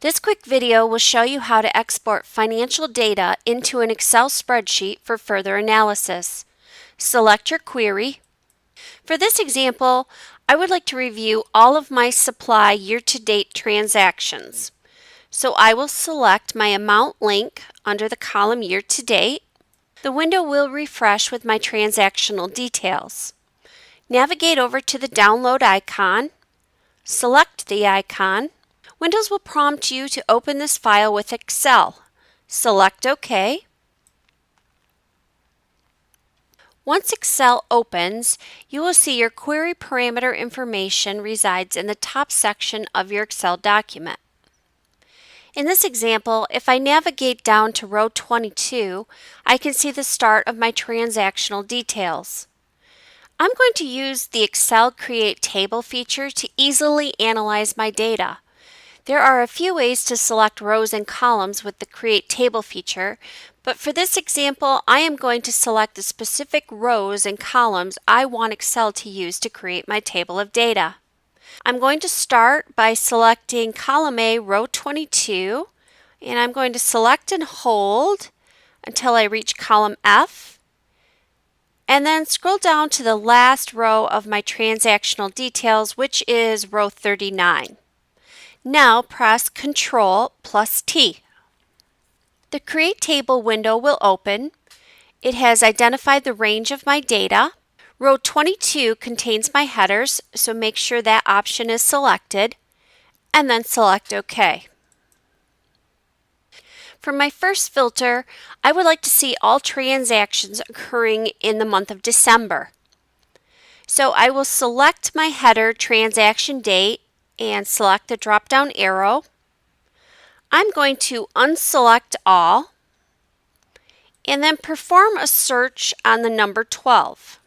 This quick video will show you how to export financial data into an Excel spreadsheet for further analysis. Select your query. For this example, I would like to review all of my supply year-to-date transactions. So I will select my amount link under the column year-to-date. The window will refresh with my transactional details. Navigate over to the download icon. Select the icon. Windows will prompt you to open this file with Excel. Select OK. Once Excel opens, you will see your query parameter information resides in the top section of your Excel document. In this example, if I navigate down to row 22, I can see the start of my transactional details. I'm going to use the Excel Create Table feature to easily analyze my data. There are a few ways to select rows and columns with the Create Table feature, but for this example, I am going to select the specific rows and columns I want Excel to use to create my table of data. I'm going to start by selecting column A, row 22, and I'm going to select and hold until I reach column F, and then scroll down to the last row of my transactional details, which is row 39. Now press Ctrl+T. The Create Table window will open. It has identified the range of my data. Row 22 contains my headers, so make sure that option is selected, and then select OK. For my first filter, I would like to see all transactions occurring in the month of December. So I will select my header transaction date and select the drop-down arrow. I'm going to unselect all and then perform a search on the number 12.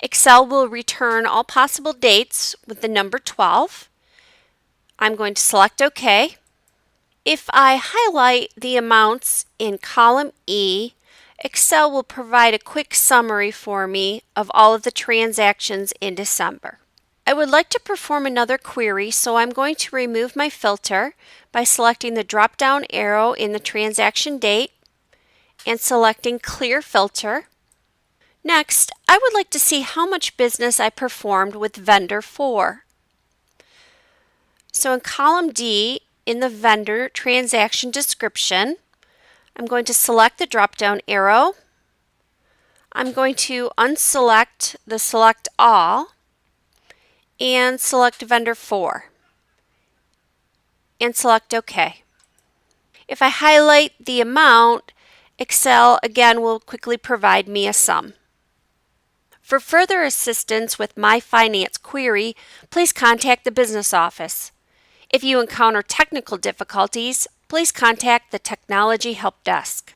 Excel will return all possible dates with the number 12. I'm going to select OK. If I highlight the amounts in column E, Excel will provide a quick summary for me of all of the transactions in December. I would like to perform another query, so I'm going to remove my filter by selecting the drop-down arrow in the transaction date and selecting Clear Filter. Next, I would like to see how much business I performed with vendor 4. So in column D, in the vendor transaction description, I'm going to select the drop-down arrow. I'm going to unselect the Select All and select vendor 4 and select OK. If I highlight the amount, Excel again will quickly provide me a sum. For further assistance with my finance query, please contact the business office. If you encounter technical difficulties, please contact the Technology Help Desk.